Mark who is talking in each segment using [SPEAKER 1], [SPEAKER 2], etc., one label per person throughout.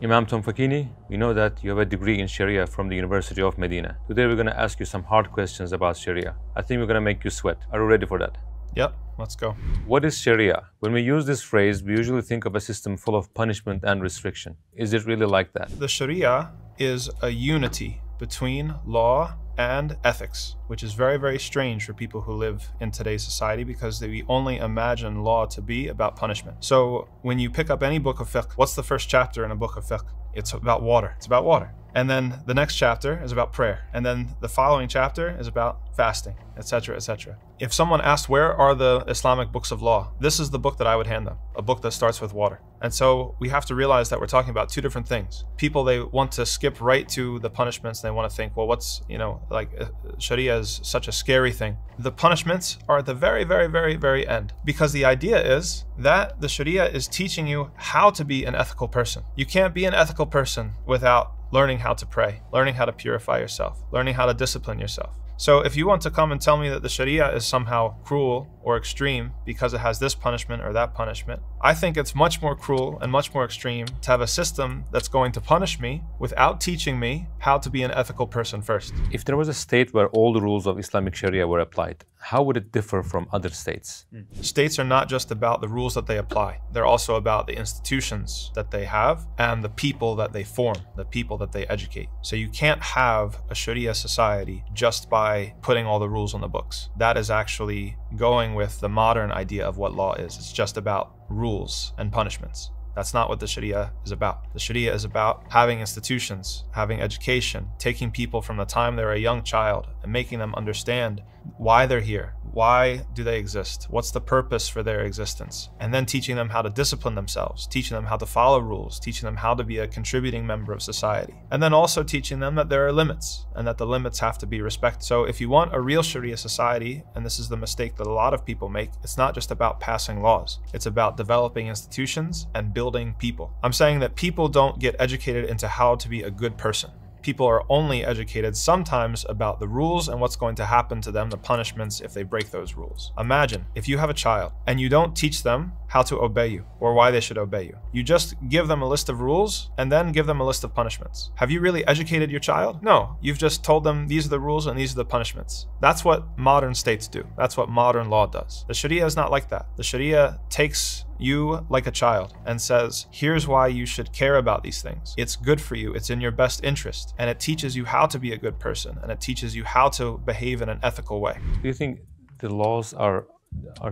[SPEAKER 1] Imam Tom Fakini, we know that you have a degree in Sharia from the University of Medina. Today we're going to ask you some hard questions about Sharia. I think we're going to make you sweat. Are you ready for that?
[SPEAKER 2] Yep, let's go.
[SPEAKER 1] What is Sharia? When we use this phrase, we usually think of a system full of punishment and restriction. Is it really like that?
[SPEAKER 2] The Sharia is a unity between law and ethics, which is very, very strange for people who live in today's society because we only imagine law to be about punishment. So when you pick up any book of fiqh, what's the first chapter in a book of fiqh? It's about water. It's about water. And then the next chapter is about prayer. And then the following chapter is about fasting, etc., etc. If someone asked, where are the Islamic books of law? This is the book that I would hand them, a book that starts with water. And so we have to realize that we're talking about two different things. People, they want to skip right to the punishments. They want to think, well, what's, like Sharia is such a scary thing. The punishments are at the very, very, very, very end. Because the idea is that the Sharia is teaching you how to be an ethical person. You can't be an ethical person without learning how to pray, learning how to purify yourself, learning how to discipline yourself. So if you want to come and tell me that the Sharia is somehow cruel or extreme because it has this punishment or that punishment, I think it's much more cruel and much more extreme to have a system that's going to punish me without teaching me how to be an ethical person first.
[SPEAKER 1] If there was a state where all the rules of Islamic Sharia were applied, how would it differ from other states?
[SPEAKER 2] States are not just about the rules that they apply. They're also about the institutions that they have and the people that they form, the people that they educate. So you can't have a Sharia society just by putting all the rules on the books. That is actually going with the modern idea of what law is. It's just about rules and punishments. That's not what the Sharia is about. The Sharia is about having institutions, having education, taking people from the time they're a young child and making them understand why they're here. Why do they exist? What's the purpose for their existence? And then teaching them how to discipline themselves, teaching them how to follow rules, teaching them how to be a contributing member of society. And then also teaching them that there are limits and that the limits have to be respected. So if you want a real Sharia society, and this is the mistake that a lot of people make, it's not just about passing laws. It's about developing institutions and building people. I'm saying that people don't get educated into how to be a good person. People are only educated sometimes about the rules and what's going to happen to them, the punishments if they break those rules. Imagine if you have a child and you don't teach them how to obey you or why they should obey you. You just give them a list of rules and then give them a list of punishments. Have you really educated your child? No, you've just told them these are the rules and these are the punishments. That's what modern states do. That's what modern law does. The Sharia is not like that. The Sharia takes you like a child and says, here's why you should care about these things. It's good for you. It's in your best interest. And it teaches you how to be a good person. And it teaches you how to behave in an ethical way.
[SPEAKER 1] Do you think the laws are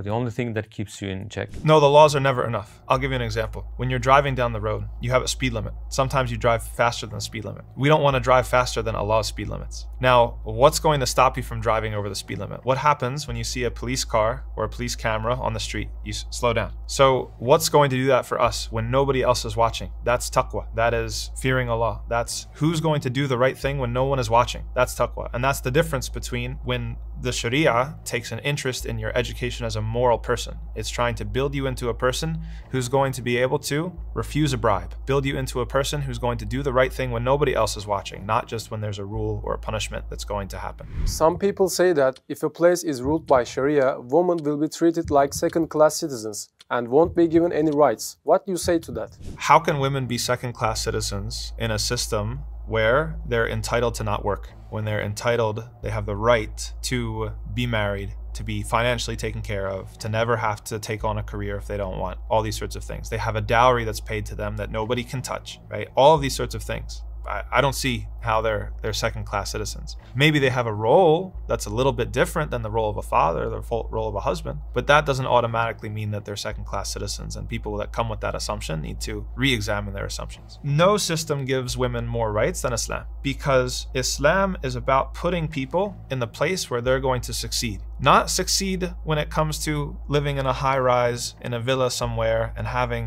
[SPEAKER 1] the only thing that keeps you in check?
[SPEAKER 2] No, the laws are never enough. I'll give you an example. When you're driving down the road, you have a speed limit. Sometimes you drive faster than the speed limit. We don't want to drive faster than Allah's speed limits. Now, what's going to stop you from driving over the speed limit? What happens when you see a police car or a police camera on the street? You slow down. So what's going to do that for us when nobody else is watching? That's taqwa. That is fearing Allah. That's who's going to do the right thing when no one is watching. That's taqwa. And that's the difference between when the Sharia takes an interest in your education as a moral person. It's trying to build you into a person who's going to be able to refuse a bribe, build you into a person who's going to do the right thing when nobody else is watching, not just when there's a rule or a punishment that's going to happen.
[SPEAKER 3] Some people say that if a place is ruled by Sharia, women will be treated like second-class citizens and won't be given any rights. What do you say to that?
[SPEAKER 2] How can women be second-class citizens in a system where they're entitled to not work? When they're entitled, they have the right to be married, to be financially taken care of, to never have to take on a career if they don't want, all these sorts of things. They have a dowry that's paid to them that nobody can touch, right? All of these sorts of things. I don't see how they're second-class citizens. Maybe they have a role that's a little bit different than the role of a father, the role of a husband, but that doesn't automatically mean that they're second-class citizens, and people that come with that assumption need to re-examine their assumptions. No system gives women more rights than Islam, because Islam is about putting people in the place where they're going to succeed. Not succeed when it comes to living in a high-rise in a villa somewhere and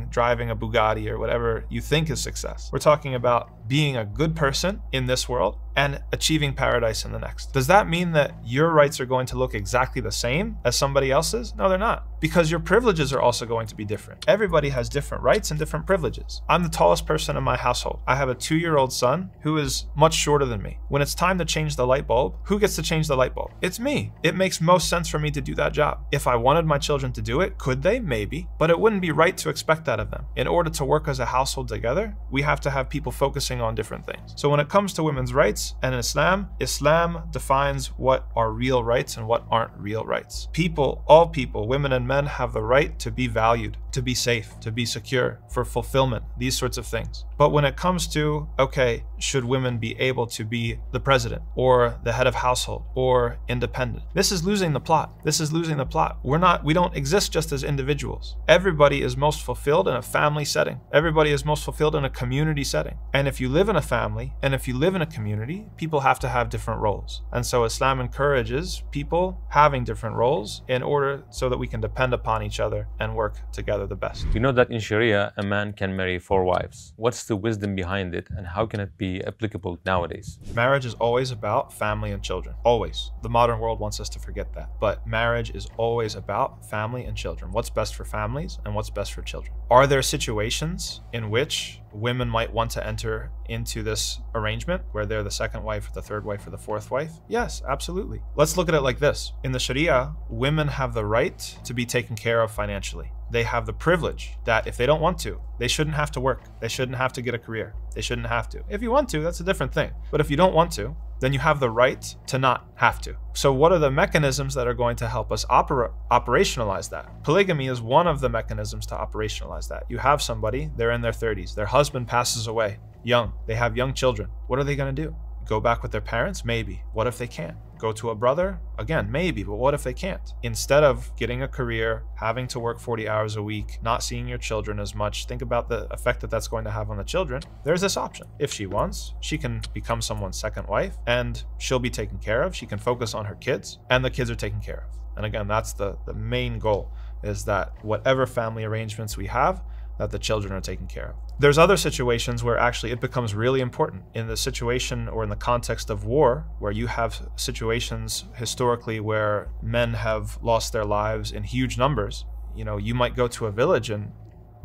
[SPEAKER 2] driving a Bugatti or whatever you think is success. We're talking about being a good person in this world and achieving paradise in the next. Does that mean that your rights are going to look exactly the same as somebody else's? No, they're not, because your privileges are also going to be different. Everybody has different rights and different privileges. I'm the tallest person in my household. I have a 2-year-old son who is much shorter than me. When it's time to change the light bulb, who gets to change the light bulb? It's me. It makes most sense for me to do that job. If I wanted my children to do it, could they? Maybe, but it wouldn't be right to expect that of them. In order to work as a household together, we have to have people focusing on different things. So when it comes to women's rights and Islam, Islam defines what are real rights and what aren't real rights. People, all people, women and men, have the right to be valued, to be safe, to be secure, for fulfillment, these sorts of things. But when it comes to, okay, should women be able to be the president or the head of household or independent? This is losing the plot. This is losing the plot. We don't exist just as individuals. Everybody is most fulfilled in a family setting. Everybody is most fulfilled in a community setting. And if you live in a family and if you live in a community, people have to have different roles. And so Islam encourages people having different roles in order so that we can depend upon each other and work together the best.
[SPEAKER 1] You know that in Sharia, a man can marry 4 wives. What's the wisdom behind it, and how can it be applicable nowadays?
[SPEAKER 2] Marriage is always about family and children. Always. The modern world wants us to forget that. But marriage is always about family and children. What's best for families and what's best for children. Are there situations in which women might want to enter into this arrangement where they're the second wife or the third wife or the fourth wife? Yes, absolutely. Let's look at it like this. In the Sharia, women have the right to be taken care of financially. They have the privilege that if they don't want to, they shouldn't have to work. They shouldn't have to get a career. They shouldn't have to. If you want to, that's a different thing. But if you don't want to, then you have the right to not have to. So what are the mechanisms that are going to help us operationalize that? Polygamy is one of the mechanisms to operationalize that. You have somebody, they're in their 30s, their husband passes away young, they have young children. What are they going to do? Go back with their parents? Maybe. What if they can't? Go to a brother? Again, maybe, but what if they can't? Instead of getting a career, having to work 40 hours a week, not seeing your children as much, think about the effect that that's going to have on the children. There's this option. If she wants, she can become someone's second wife and she'll be taken care of. She can focus on her kids and the kids are taken care of. And again, that's the main goal, is that whatever family arrangements we have, that the children are taken care of. There's other situations where actually it becomes really important. In the situation or in the context of war, where you have situations historically where men have lost their lives in huge numbers, you might go to a village and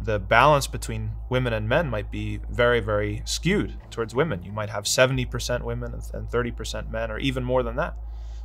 [SPEAKER 2] the balance between women and men might be very, very skewed towards women. You might have 70% women and 30% men, or even more than that.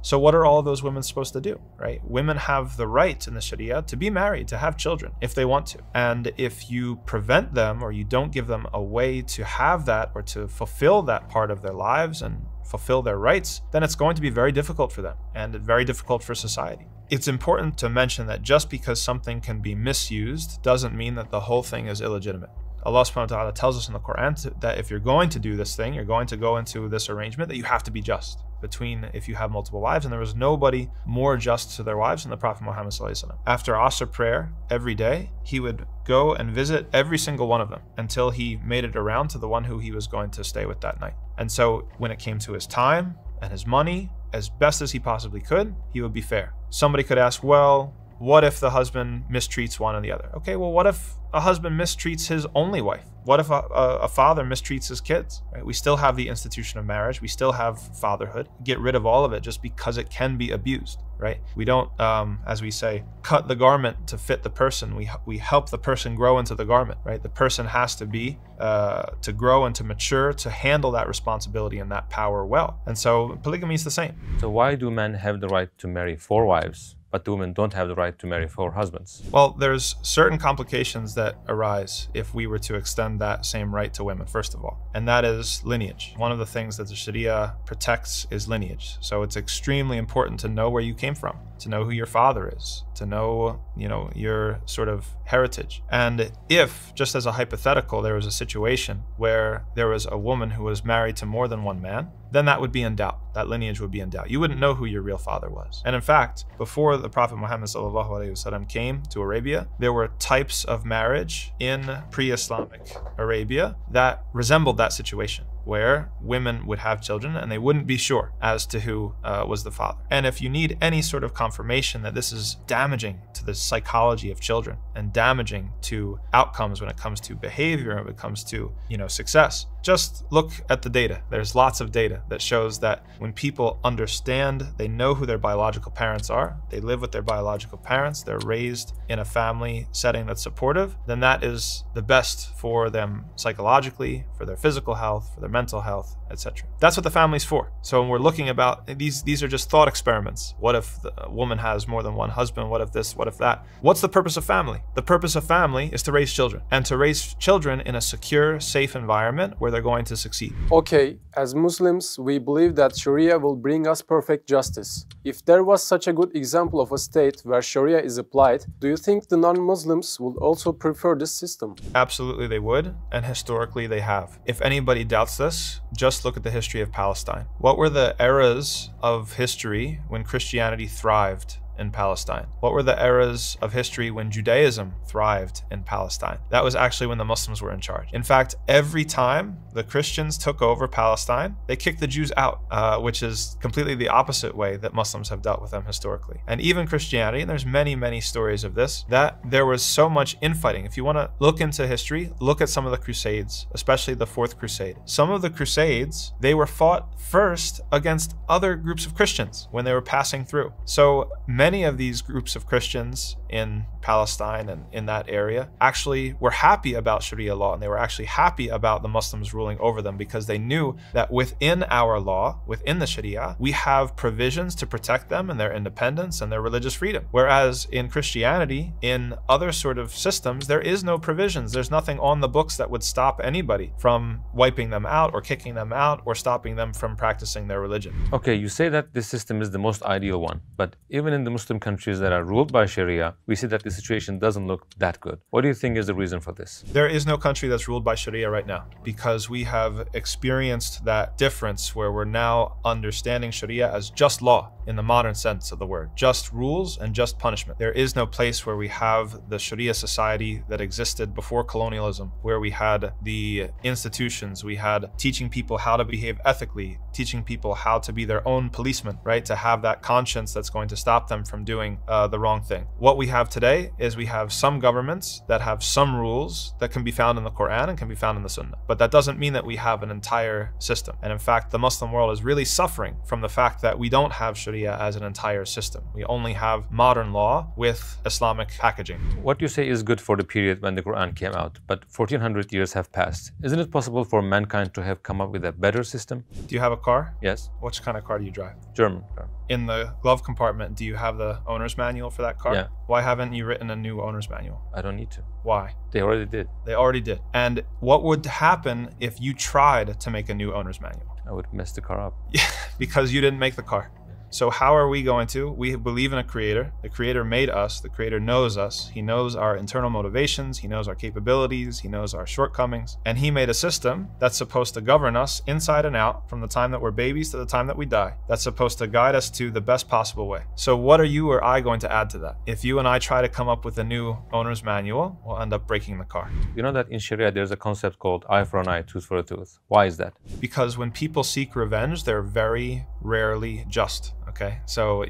[SPEAKER 2] So what are all of those women supposed to do, right? Women have the right in the Sharia to be married, to have children if they want to. And if you prevent them or you don't give them a way to have that or to fulfill that part of their lives and fulfill their rights, then it's going to be very difficult for them and very difficult for society. It's important to mention that just because something can be misused doesn't mean that the whole thing is illegitimate. Allah subhanahu wa ta'ala tells us in the Quran that if you're going to do this thing, you're going to go into this arrangement, that you have to be just between if you have multiple wives. And there was nobody more just to their wives than the Prophet Muhammad sallallahu alaihi wasallam. After Asr prayer every day, he would go and visit every single one of them until he made it around to the one who he was going to stay with that night. And so when it came to his time and his money, as best as he possibly could, he would be fair. Somebody could ask, well, what if the husband mistreats one or the other? Okay, well, what if a husband mistreats his only wife? What if a father mistreats his kids? Right? We still have the institution of marriage. We still have fatherhood. Get rid of all of it just because it can be abused, right? We don't, as we say, cut the garment to fit the person. We help the person grow into the garment, right? The person has to be, to grow and to mature, to handle that responsibility and that power well. And so polygamy is the same.
[SPEAKER 1] So why do men have the right to marry 4 wives, but women don't have the right to marry 4 husbands?
[SPEAKER 2] Well, there's certain complications that arise if we were to extend that same right to women, first of all, and that is lineage. One of the things that the Sharia protects is lineage. So it's extremely important to know where you came from, to know who your father is, to know, your sort of heritage. And if, just as a hypothetical, there was a situation where there was a woman who was married to more than one man, then that would be in doubt. That lineage would be in doubt. You wouldn't know who your real father was. And in fact, before the Prophet Muhammad sallallahu alaihi wasallam came to Arabia, there were types of marriage in pre-Islamic Arabia that resembled that situation, where women would have children and they wouldn't be sure as to who was the father. And if you need any sort of confirmation that this is damaging to the psychology of children and damaging to outcomes when it comes to behavior and when it comes to, success, Just look at the data. There's lots of data that shows that when people understand, they know who their biological parents are, they live with their biological parents, they're raised in a family setting that's supportive, then that is the best for them psychologically, for their physical health, for their mental health, etc. That's what the family's for. So when we're looking about, these are just thought experiments. What if a woman has more than one husband? What if this? What if that? What's the purpose of family? The purpose of family is to raise children, and to raise children in a secure, safe environment where they're going to succeed.
[SPEAKER 3] Okay, as Muslims, we believe that Sharia will bring us perfect justice. If there was such a good example of a state where Sharia is applied, do you think the non-Muslims would also prefer this system?
[SPEAKER 2] Absolutely they would, and historically they have. If anybody doubts this, just look at the history of Palestine. What were the eras of history when Christianity thrived in Palestine? What were the eras of history when Judaism thrived in Palestine? That was actually when the Muslims were in charge. In fact, every time the Christians took over Palestine, they kicked the Jews out, which is completely the opposite way that Muslims have dealt with them historically. And even Christianity, and there's many, many stories of this, that there was so much infighting. If you want to look into history, look at some of the Crusades, especially the Fourth Crusade. Some of the Crusades, they were fought first against other groups of Christians when they were passing through. So many of these groups of Christians in Palestine and in that area actually were happy about Sharia law, and they were actually happy about the Muslims ruling over them because they knew that within our law, within the Sharia, we have provisions to protect them and their independence and their religious freedom. Whereas in Christianity, in other sort of systems, there is no provisions. There's nothing on the books that would stop anybody from wiping them out or kicking them out or stopping them from practicing their religion.
[SPEAKER 1] Okay, you say that this system is the most ideal one, but even in the Muslim countries that are ruled by Sharia, we see that the situation doesn't look that good. What do you think is the reason for this?
[SPEAKER 2] There is no country that's ruled by Sharia right now because we have experienced that difference where we're now understanding Sharia as just law in the modern sense of the word. Just rules and just punishment. There is no place where we have the Sharia society that existed before colonialism, where we had the institutions, we had teaching people how to behave ethically, teaching people how to be their own policemen, right? To have that conscience that's going to stop them from doing the wrong thing. What we have today is we have some governments that have some rules that can be found in the Quran and can be found in the Sunnah. But that doesn't mean that we have an entire system. And in fact, the Muslim world is really suffering from the fact that we don't have Sharia as an entire system. We only have modern law with Islamic packaging.
[SPEAKER 1] What you say is good for the period when the Quran came out, but 1400 years have passed. Isn't it possible for mankind to have come up with a better system?
[SPEAKER 2] Do you have a car?
[SPEAKER 1] Yes.
[SPEAKER 2] Which kind of car do you drive?
[SPEAKER 1] German car.
[SPEAKER 2] In the glove compartment, do you have the owner's manual for that car?
[SPEAKER 1] Yeah.
[SPEAKER 2] Why haven't you written a new owner's manual?
[SPEAKER 1] I don't need to.
[SPEAKER 2] Why?
[SPEAKER 1] They already did.
[SPEAKER 2] They already did. And what would happen if you tried to make a new owner's manual?
[SPEAKER 1] I would mess the car up.
[SPEAKER 2] Yeah, because you didn't make the car. So how are we going to? We believe in a creator. The creator made us. The creator knows us. He knows our internal motivations. He knows our capabilities. He knows our shortcomings. And he made a system that's supposed to govern us inside and out from the time that we're babies to the time that we die. That's supposed to guide us to the best possible way. So what are you or I going to add to that? If you and I try to come up with a new owner's manual, we'll end up breaking the car.
[SPEAKER 1] You know that in Sharia there's a concept called eye for an eye, tooth for a tooth. Why is that?
[SPEAKER 2] Because when people seek revenge, they're very rarely just. Okay, so,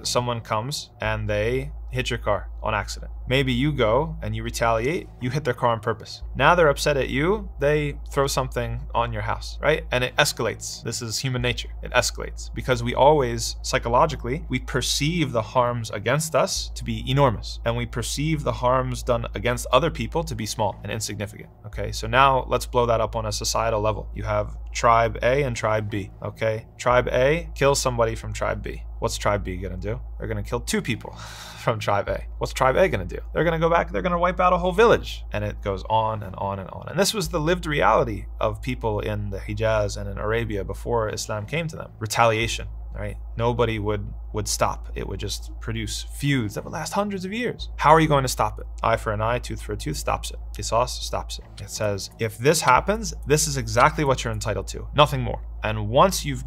[SPEAKER 2] someone comes and they hit your car on accident. Maybe you go and you retaliate, you hit their car on purpose. Now they're upset at you, they throw something on your house, right? And it escalates. This is human nature. It escalates because we always, psychologically, we perceive the harms against us to be enormous. And we perceive the harms done against other people to be small and insignificant. Okay, so now let's blow that up on a societal level. You have tribe A and tribe B, okay? Tribe A kills somebody from tribe B. What's tribe B gonna do? They're gonna kill 2 people from tribe A. What's tribe A gonna do? They're gonna go back, they're gonna wipe out a whole village. And it goes on and on and on. And this was the lived reality of people in the Hijaz and in Arabia before Islam came to them. Retaliation, right? Nobody would stop. It would just produce feuds that would last hundreds of years. How are you going to stop it? Eye for an eye, tooth for a tooth stops it. Qisas stops it. It says, if this happens, this is exactly what you're entitled to, nothing more. And once you've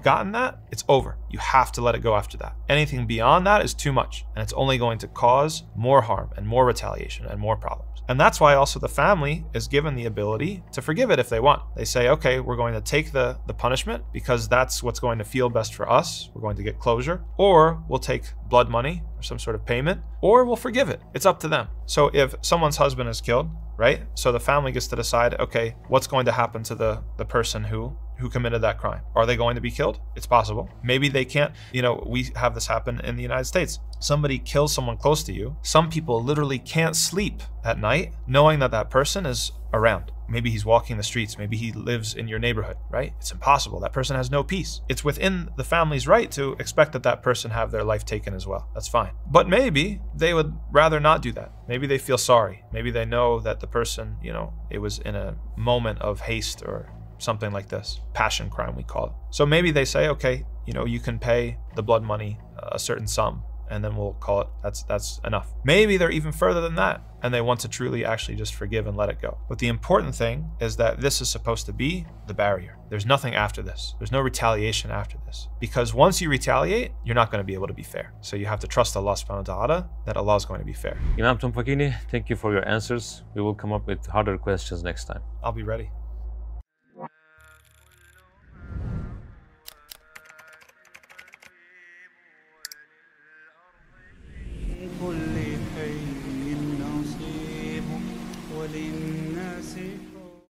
[SPEAKER 2] gotten that, it's over. You have to let it go after that. Anything beyond that is too much, and it's only going to cause more harm and more retaliation and more problems. And that's why also the family is given the ability to forgive it if they want. They say, okay, we're going to take the punishment because that's what's going to feel best for us. We're going to get closure, or we'll take blood money or some sort of payment, or we'll forgive it. It's up to them. So if someone's husband is killed right? So the family gets to decide, okay, what's going to happen to the person who committed that crime? Are they going to be killed? It's possible. Maybe they can't. We have this happen in the United States. Somebody kills someone close to you. Some people literally can't sleep at night knowing that that person is around. Maybe he's walking the streets. Maybe he lives in your neighborhood, right? It's impossible. That person has no peace. It's within the family's right to expect that that person have their life taken as well. That's fine. But maybe they would rather not do that. Maybe they feel sorry. Maybe they know that the person, it was in a moment of haste or something like this. Passion crime, we call it. So maybe they say, okay, you can pay the blood money a certain sum, and then we'll call it, that's enough. Maybe they're even further than that, and they want to truly actually just forgive and let it go. But the important thing is that this is supposed to be the barrier. There's nothing after this. There's no retaliation after this. Because once you retaliate, you're not going to be able to be fair. So you have to trust Allah subhanahu wa ta'ala that Allah is going to be fair.
[SPEAKER 1] Imam Tumfakini, thank you for your answers. We will come up with harder questions next time.
[SPEAKER 2] I'll be ready.